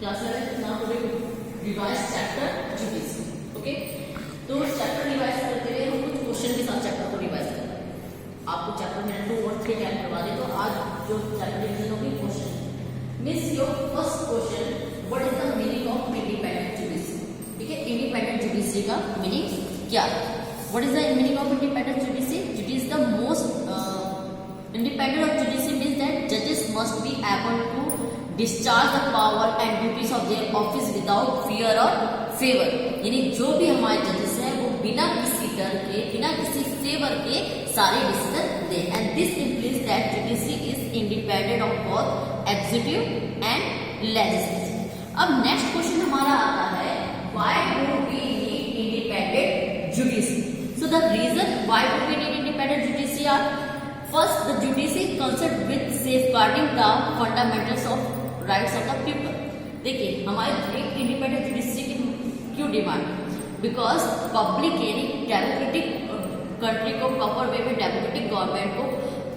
Class 11 now today revise chapter judiciary. Okay, तो chapter revise करते हुए हम कुछ क्वेश्चन के साथ चैप्टर को रिवाइज करेंगे। आपको चैप्टर में 2 और 3 टाइम करवा दे तो आज जो चैप्टर रिवीजन होगी question miss your first question, what is the meaning of independent judiciary. ठीक है, इंडिपेंडेंट जुडिशरी का मीनिंग क्या है? What is the meaning of independent judiciary? It is the most independent of judiciary means that judges must be able to discharge the power and duties of their office without fear or favor। यानी जो भी हमारे जजेस हैं वो बिना किसी डर के, बिना किसी फेवर के सारे decision they. And this implies that judiciary is independent of both executive and legislative। अब नेक्स्ट क्वेश्चन हमारा आता है, why do we need independent judiciary? So the reason why do we need independent judiciary are: first, the judiciary concerned with safeguarding the fundamentals of rights of the people। देखिए, हमारे एक independent judiciary की क्यों demand? Because public यानी democratic country को proper way में democratic government को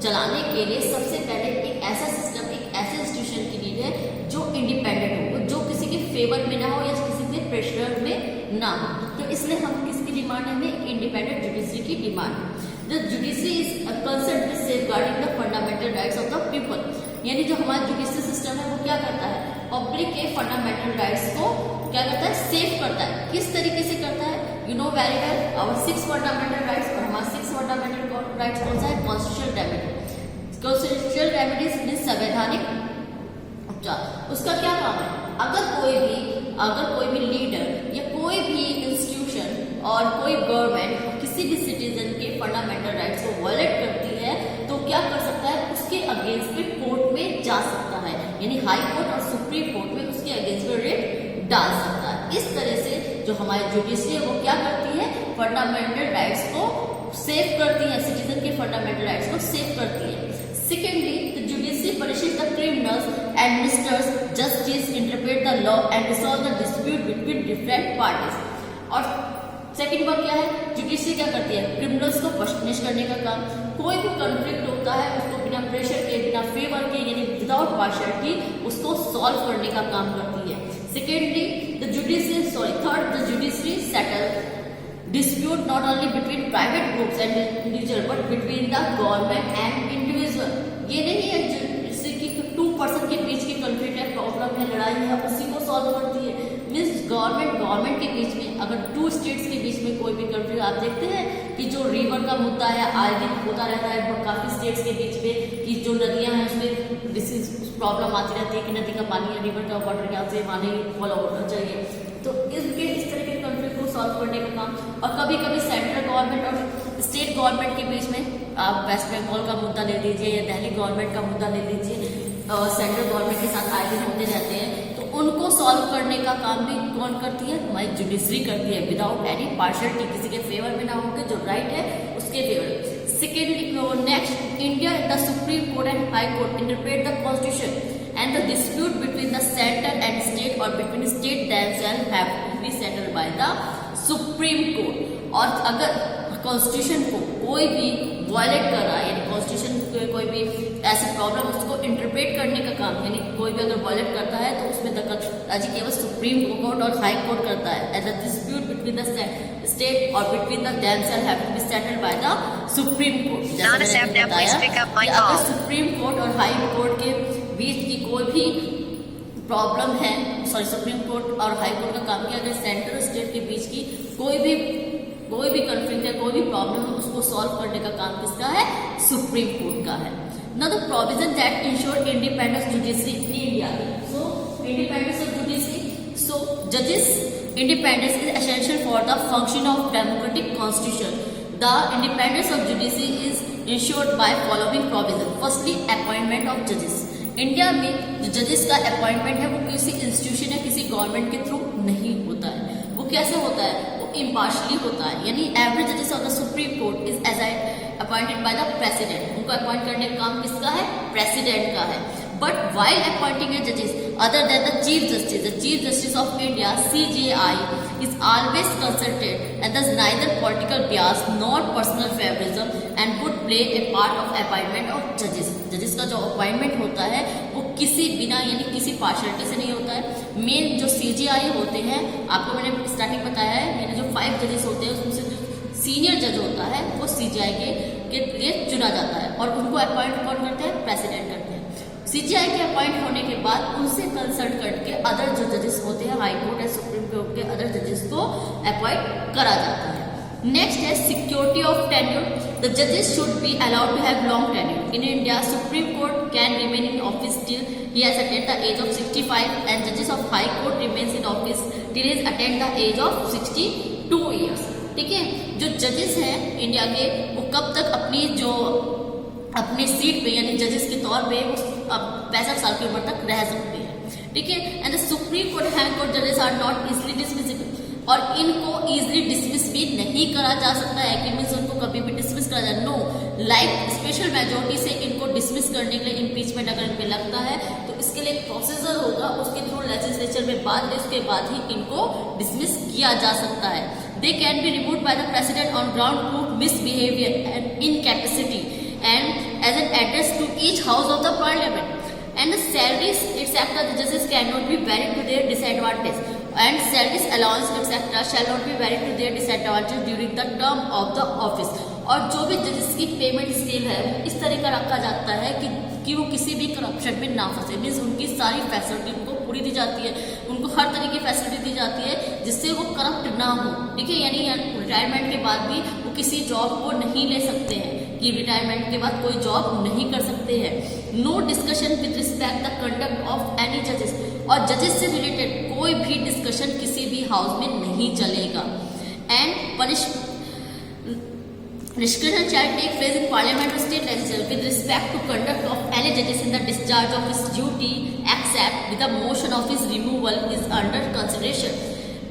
चलाने के लिए सबसे पहले एक ऐसा सिस्टम, एक ऐसे इंस्टीट्यूशन की नीड है जो इंडिपेंडेंट हो, जो किसी के फेवर में ना हो या किसी के प्रेशर में ना हो। तो इसलिए हम किसकी डिमांड है? हमें इंडिपेंडेंट जुडिशरी की demand. The judiciary is concerned with safeguarding the fundamental rights of the people। यानी जो हमारा जुडिशरी सिस्टम है वो क्या करता है? पब्लिक के फंडामेंटल राइट्स को क्या करता है? सेव करता है। किस तरीके से करता है? You know very well, our 6 fundamental rights, और हमारा 6 फंडामेंटल राइट्स कौन सा है? Constitutional remedy. Constitutional remedies means संवैधानिक उपचार। उसका क्या काम है? अगर कोई भी लीडर या कोई भी इंस्टीट्यूशन और कोई गवर्नमेंट किसी भी सिटीजन के फंडामेंटल राइट्स को वायलेट करती है तो क्या कर सकता है? उसके अगेंस्ट में कोर्ट में जा सकता है, यानी हाई कोर्ट और सुप्रीम कोर्ट में उसके अगेंस्ट में रेट डाल सकता है। इस तरह से जो हमारी जुडिशरी है वो क्या करती है? फंडामेंटल राइट्स को सेव करती है, सिटीजन के फंडामेंटल राइट्स को सेव करती है। Secondly, the judiciary punishes the criminals, administers justice, interpret the law and resolve the dispute between different parties. और सेकंड वर्क क्या है? जुडिशरी क्या करती है? क्रिमिनल्स को पनिश करने का काम। कोई भी कॉन्फ्लिक्ट होता है उसको बिना प्रेशर के, बिना फेवर के, यानी विदाउट पार्शियलिटी उसको सॉल्व करने का काम करती है। Secondly, third, the judiciary settle dispute not only between private groups and individual but between the government and individual। ये नहीं है जैसे कि 2 पर्सन के बीच की कॉन्फ्लिक्ट है, प्रॉब्लम है, लड़ाई है, उसी को सॉल्व करती है। मीन्स गवर्नमेंट के बीच में, अगर 2 स्टेट्स के बीच में कोई भी कॉन्फ्लिक्ट, आप देखते हैं कि जो रिवर का मुद्दा है आए दिन होता रहता है काफी स्टेट्स के बीच में, कि जो नदियां हैं उसमें डिसीज प्रॉब्लम आती रहती है कि नदी का पानी या रिवर का वाटर क्या से पानी फॉलो होना चाहिए। तो इस तरह के कॉन्फ्लिक्ट को सॉल्व करने का काम। और कभी कभी सेंट्रल गवर्नमेंट और स्टेट गवर्नमेंट के बीच में, आप वेस्ट बंगाल का मुद्दा ले लीजिए या दिल्ली गवर्नमेंट का मुद्दा ले लीजिए, सेंट्रल गवर्नमेंट के साथ आए दिन होते रहते हैं, तो उनको सॉल्व करने का काम भी कौन करती है? हमारी जुडिशरी करती है, विदाउट एनी पार्शियलिटी, किसी के फेवर में ना होकर जो राइट है उसके favour. Secondly, next, India the supreme court and high court interpret the constitution and the dispute between the center and state or between state themselves have to be settled by the supreme court। और अगर constitution को कोई भी violet कर रहा है, यानी constitution कोई भी ऐसी प्रॉब्लम उसको इंटरप्रेट करने का काम, यानी कोई भी अगर वायलेट करता है तो उसमें दखलअंदाजी केवल सुप्रीम कोर्ट और हाई कोर्ट करता है। And the dispute between the state और between the themselves have to be settled by the supreme court. अगर सुप्रीम कोर्ट और हाई कोर्ट के बीच की कोई भी प्रॉब्लम है, सुप्रीम कोर्ट और हाई कोर्ट का काम किया, अगर सेंटर और स्टेट के बीच की कोई भी कॉन्फ्लिक्ट है, कोई भी प्रॉब्लम है, उसको सॉल्व करने का काम किसका है? सुप्रीम कोर्ट का है। Now the provision that ensure independence judiciary in India. So independence of judiciary, so जजेस independence is essential for the function of democratic constitution। The independence of judiciary is ensured by following provision। Firstly, appointment of judges। India में जो जजेस का appointment है वो किसी institution या किसी गवर्नमेंट के थ्रू नहीं होता है। वो कैसे होता है? वो इम्पार्शली होता है, यानी एवरी जजेस of the supreme court is appointed by the president. उनको अपॉइंट करने का काम किसका है? प्रेसिडेंट का है। But while appointing a judges other than the Chief Justice of India (CJI) is always consulted and thus neither political bias nor personal favorism and would play a part of appointment of judges। जजेस का जो appointment होता है वो किसी बिना यानी किसी पार्शलिटी से नहीं होता है। मेन जो CJI होते हैं, आपको मैंने स्टार्टिंग बताया है, मेरे जो 5 जजेस होते हैं उसमें से जो सीनियर जज होता है वो CJI के लिए चुना जाता है और उनको अपॉइंट कौन करते हैं? प्रेसिडेंट करते हैं। CJI के अपॉइंट होने के बाद उनसे कंसल्ट करके अदर जो जजेस होते हैं high court and supreme court के अदर जजेस को अपॉइंट करा जाता है। नेक्स्ट है सिक्योरिटी ऑफ टेन्योर। द जजेस should be allowed to have long tenure. In India supreme court can remain in office till he has attained the age of 65 and judges of high court remains in office till he has attained the age of 62 years। ठीक है, जो जजेस हैं India के वो कब तक अपनी सीट पे यानी जजेस के तौर पे 65 साल की उम्र तक रह सकते हैं। ठीक है, and the supreme court high court जजेस आर नॉट इजिली डिसमिसेबल, और इनको इजिली डिसमिस भी नहीं करा जा सकता है कि मीन्स उनको कभी भी डिसमिस करा जाए, नो, लाइक स्पेशल मेजोरिटी से इनको डिसमिस करने के लिए इम्पीचमेंट अगर इन पे लगता है तो इसके लिए एक प्रोसीजर होगा, उसके थ्रू लेजिस्लेचर में बात है, उसके बाद ही इनको डिसमिस किया जा सकता है। They can be removed by the president on ground proof misbehaviour and incapacity and as an address to each house of the parliament, and the salaries etc. the judges cannot be varied to their disadvantage, and salaries allowance etc. shall not be varied to their disadvantage during the term of the office। और जो भी जजेस की payment scale है वो इस तरह का रखा जाता है कि वो किसी भी करप्शन में ना फंसे, मीन्स उनकी सारी फैसिलिटी उनको पूरी दी जाती है, उनको हर तरह की फैसिलिटी दी जाती है जिससे वो करप्ट ना हो। ठीक है, यानी रिटायरमेंट के बाद भी वो किसी जॉब को नहीं ले सकते हैं कि रिटायरमेंट के बाद कोई जॉब नहीं कर सकते हैं। No discussion with respect the conduct of any जजेस, और जजेस से रिलेटेड कोई भी डिस्कशन किसी भी हाउस में नहीं चलेगा। And discussion shall take place in parliament or state legislature with respect to conduct of any judges in the discharge of his duty except with the motion of his removal is under consideration।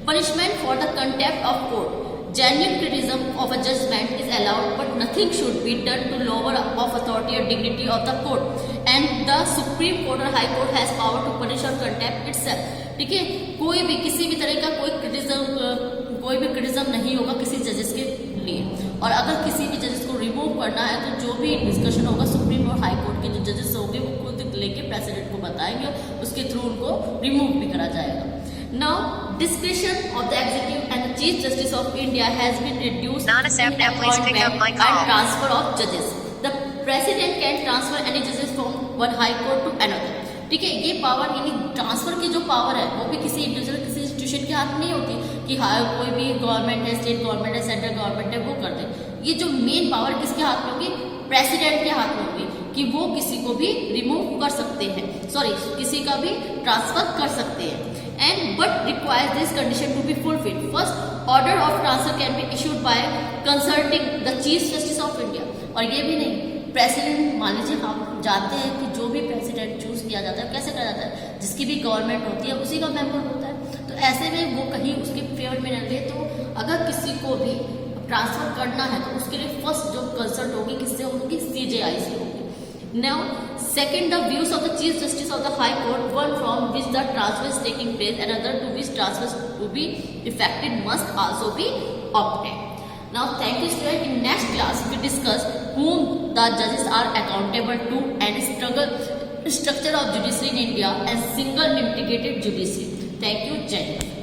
Punishment for the contempt of court। Genuine criticism of a judgment is allowed but nothing should be done to lower of authority or dignity of the court, and the Supreme Court or High Court has power to punish or contempt itself। ठीक है, कोई भी किसी भी तरह का कोई भी क्रिटिसिज्म नहीं होगा किसी जजेस के लिए, और अगर किसी भी जजेस को रिमूव करना है तो जो भी डिस्कशन होगा सुप्रीम और हाई कोर्ट के जो जजेस होंगे वो खुद लेके प्रेसिडेंट को बताएंगे, उसके थ्रू उनको रिमूव भी करा जाएगा। Now description of the executive and the chief justice of India has been reduced and transfer of जजेस। The president can transfer any जजेस from one high court to another. ठीक है, ये पावर यानी ट्रांसफर की जो पावर है वो भी किसी इंडिविजुअल किसी इंस्टीट्यूशन के हाथ में नहीं होती कि हाँ कोई भी गवर्नमेंट है, स्टेट गवर्नमेंट है, सेंट्रल गवर्नमेंट है, वो कर दे। ये जो मेन पावर किसके हाथ में होगी? प्रेसिडेंट के हाथ में होगी कि वो किसी को भी रिमूव कर सकते हैं, किसी का भी ट्रांसफर कर सकते हैं। And but requires this condition to be fulfilled. First, order of transfer can be issued by consulting the chief justice of India. और ये भी नहीं, प्रेसिडेंट मान लीजिए हम जानते हैं कि जो भी प्रेसिडेंट चूज किया जाता है कैसे करा जाता है, जिसकी भी गवर्नमेंट होती है उसी का मेंबर होता है, तो ऐसे में वो कहीं उसके फेवर में न ले, तो अगर किसी को भी ट्रांसफर करना है तो उसके लिए फर्स्ट जो कंसल्ट होगी किससे होगी? CJI से होगी। Now second, the views of the chief justice of the high court, one from which the transfer is taking place and other to which transfer to be effected must also be obtained. Now thank you student, in next class we discuss whom the judges are accountable to and structure of judiciary in India and single integrated judiciary। Thank you, Jai Hind।